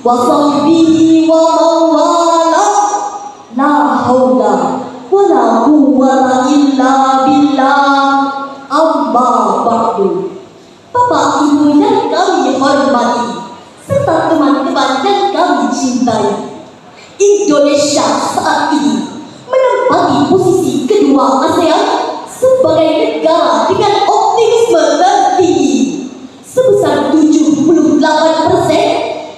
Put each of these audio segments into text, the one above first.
wa sahbihi wa mawala. La haula wa la quwwata illa billah. Amma ba'du. Bapak Ibu yang kami hormati serta teman-teman yang kami cintai, Indonesia saat ini menempati posisi kedua ASEAN sebagai negara dengan optimisme tertinggi sebesar 78%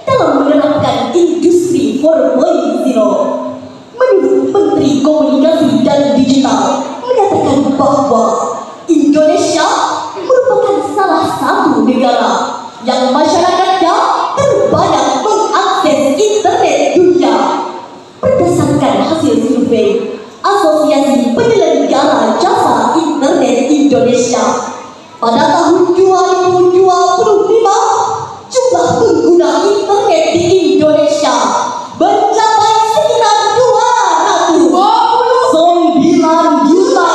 dalam menerapkan industri 4.0. Menurut Menteri Komunikasi dan Digital menyatakan bahwa Indonesia merupakan salah satu negara yang masyarakatnya terbanyak mengakses internet dunia. Berdasarkan hasil survei Asosiasi Penyelenggara Jasa Internet Indonesia, pada tahun 2025 jumlah pengguna internet di Indonesia mencapai sekitar 229 juta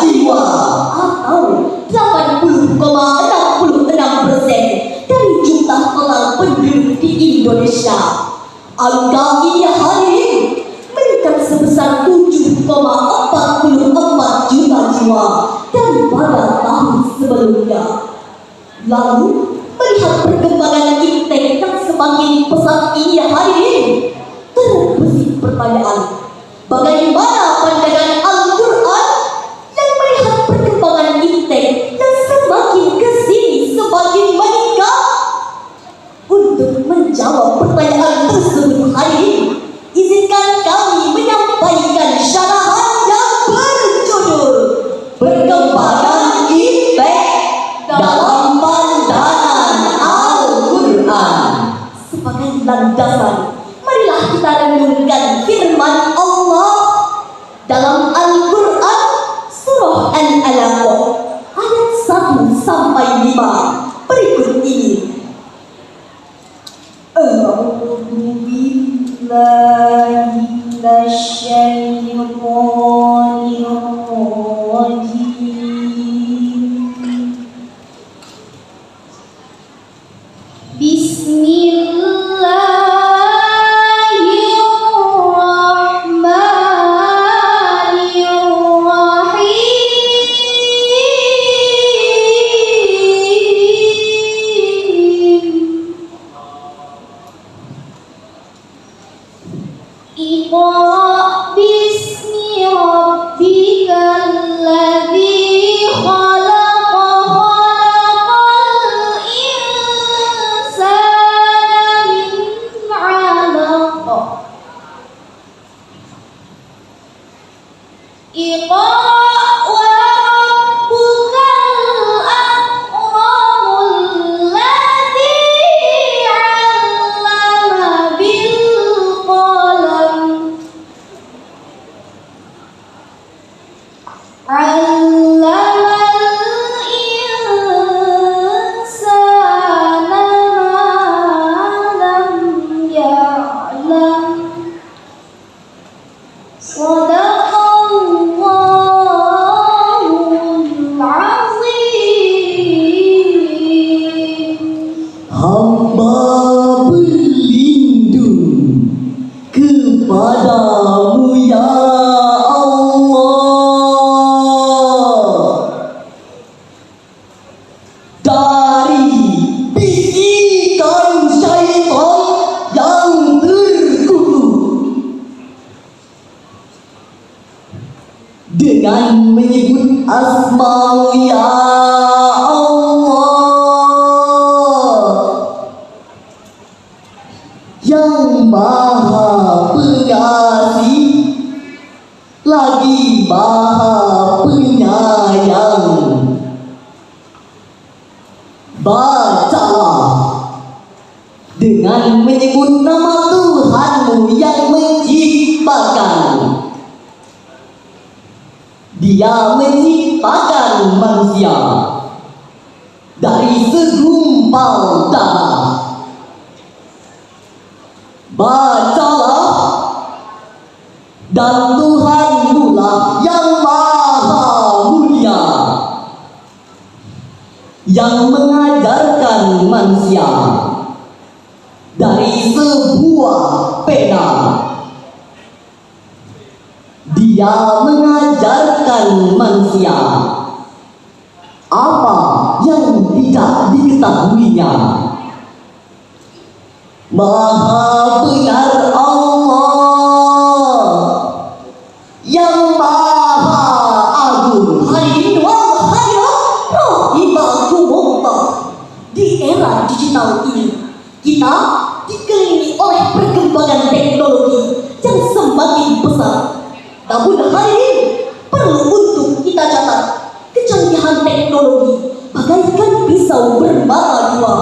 jiwa atau 80,66% dari jumlah total penduduk di Indonesia. Angka ini hadirin meningkat sebesar 7,44 juta jiwa daripada tahun sebelumnya. Lalu, melihat perkembangan internet yang semakin pesat ini hadirin, terbesit pertanyaan, bagaimana pandangan Al-Quran yang melihat perkembangan internet yang semakin kesini semakin meningkat? Untuk menjawab pertanyaan tersebut hadirin, izinkan kami menyampaikan syarahan yang berjudul Perkembangan Internet dalam Pandangan Al-Quran. Sebagai landasan, marilah kita renungkan firman Allah dalam Al-Quran surah Al-Alaq ayat 1 sampai 5 berikut ini. A'udzu billahi minasyaitonir rajim. Iqra bismi rabbikal ladzi khalaq, khalaqal insana min 'alaq. Iqra wa rabbukal akramul ladzi 'allama bil qalam. Allamal insana ma lam ya'lam. Shadaqallahul azim. Hamba berlindung kepadamu ya dari bisikan syaitan yang terkutuk, dengan menyebut asma ya Allah yang maha pengasih lagi maha penyayang. Bacalah dengan menyebut nama Tuhanmu yang menciptakan. Dia menciptakan manusia dari segumpal darah. Bacalah, dan Tuhanmu lah yang maha mulia, yang mengajarkan manusia dari sebuah pena. Dia mengajarkan manusia apa yang tidak diketahuinya. Maha benar Allah yang maha agung. Hadirin wal hadirat rahimakumullah. Di era digital ini, kita dikelilingi oleh perkembangan teknologi yang semakin besar. Namun hadirin, perlu untuk kita catat, kecanggihan teknologi bagaikan pisau bermata dua,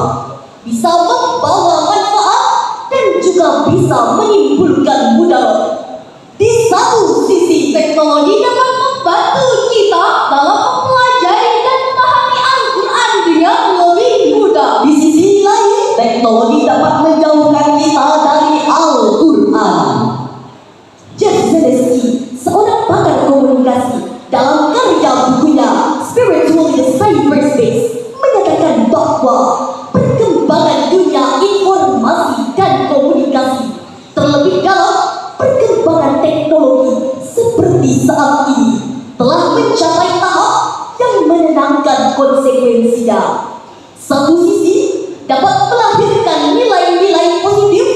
bisa membawa manfaat dan juga bisa menimbulkan mudarat. Di satu sisi, teknologi dapat membantu kita dalam mempelajari dan memahami Al-Quran dengan lebih mudah. Di sisi lain, teknologi dapat menjauhkan kita dari Al-Quran. Jeff Zelensky, seorang pakar komunikasi, dalam karya bukunya Spiritually the Cyberspace, menyatakan bahwa perkembangan dunia informasi dan komunikasi, terlebih dalam perkembangan teknologi seperti saat ini, telah mencapai tahap yang menenangkan konsekuensinya. Satu sisi dapat melahirkan nilai-nilai positif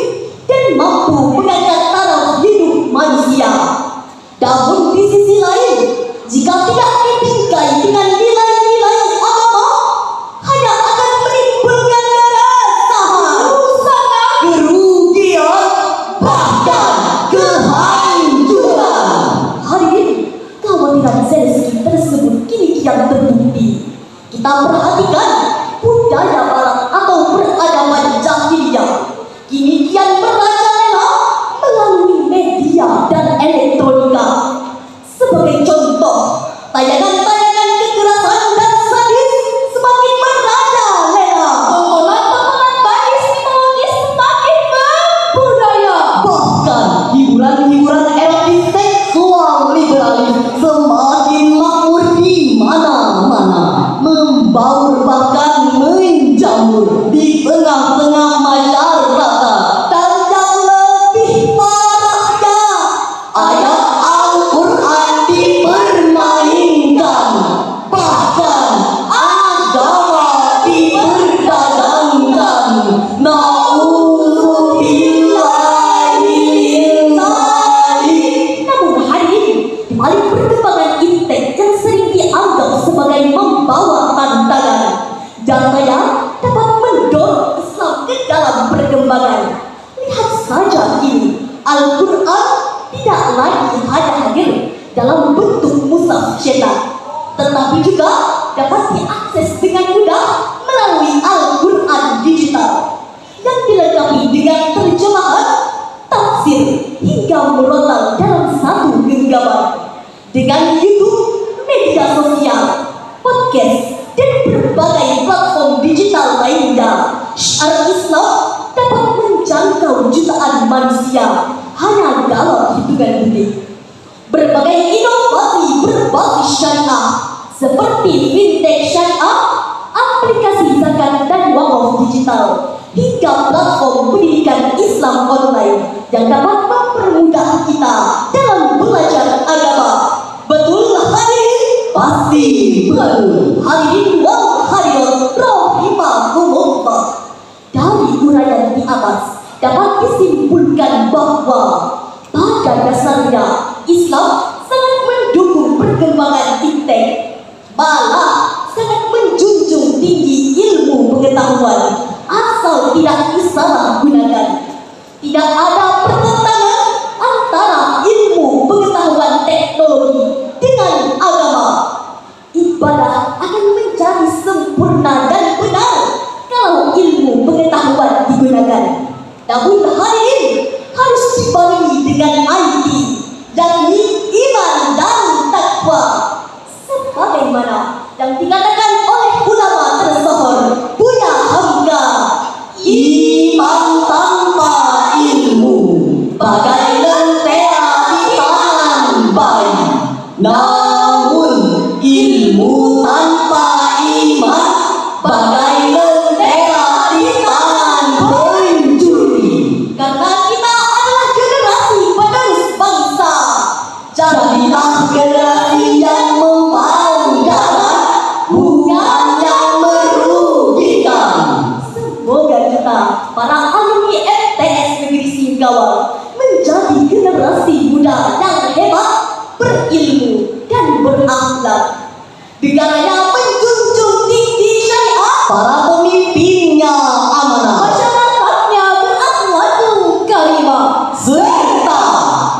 dan mampu mengangkat taraf hidup manusia. Namun di sisi lain, jika tidak dibingkai dengan nilai-nilai agama, hanya akan menimbulkan keresahan, Kerugian, bahkan kehancuran. Hadirin, kekhawatiran Zelensky tersebut kini kian terbukti. Kita perhatikan budaya barat atau peradaban jahiliyah kini kian merajalela melalui media dan elektronika. Sebagai contoh, tayangan-tayangan kekerasan dan sadis semakin merajalela. Tontonan-tontonan badis mitologis semakin berbudaya. Bahkan hiburan-hiburan erotis seksual liberalis semakin makmur di mana-mana, membaur bahkan menjamur di tengah-tengah masyarakat. Dan yang lebih parahnya, ayat Al-Quran dipermainkan, bahkan agama diperdagangkan. Na'udzubillahi min dzalik. Namun hadirin, di balik perkembangan iptek yang sering dianggap sebagai membawa tantangan, jangkanya dapat mendorong Islam ke dalam perkembangan. Lihat saja ini, Al-Quran tidak lagi hanya hadir dalam bentuk mushaf cetak, tetapi juga dapat diakses dengan mudah melalui Al-Quran digital yang dilengkapi dengan terjemahan, tafsir, hingga murotal dalam satu genggaman. Dengan YouTube, media sosial, podcast, dan berbagai platform digital lainnya, syiar Islam dapat menjangkau jutaan manusia hanya dalam hitungan detik. Berbagai inovasi berbasis syariah seperti fintech syariah, aplikasi zakat dan wakaf digital, hingga platform pendidikan Islam online yang dapat mempermudah kita dalam belajar agama. Betul hadirin? Pasti betul. Hadirin wal hadirat rahimakumullah. Dari uraian di atas dapat disimpulkan bahwa pada dasarnya Islam sangat mendukung perkembangan iptek, malah sangat menjunjung tinggi ilmu pengetahuan asal tidak disalahgunakan. Tidak ada pertentangan antara ilmu pengetahuan teknologi dengan agama. Ibadah akan menjadi sempurna dan benar kalau ilmu pengetahuan digunakan. Namun hadirin, harus dibarengi dengan IT, yakni iman dan takwa, sebagaimana yang dikatakan oleh ulama tersohor Buya Hamka, Iman tanpa ilmu bagai lentera di tangan bayi. Namun ilmu tanpa iman bagai lentera di tangan pencuri. berilmu, dan berakhlak. Negaranya menjunjung tinggi syariat, Para pemimpinnya amanah, masyarakatnya berakhlakul karimah, serta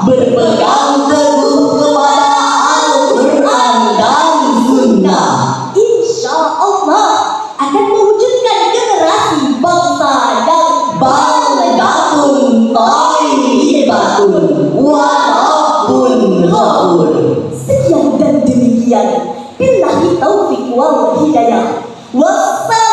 berpegang teguh kepada Al-Quran dan Sunnah. insya Allah akan mewujudkan generasi bangsa yang Baldatun thayyibatun wa rabbun ghafur. sekian dan demikian. Billahi taufiq wal hidayah. Wassalamualaikum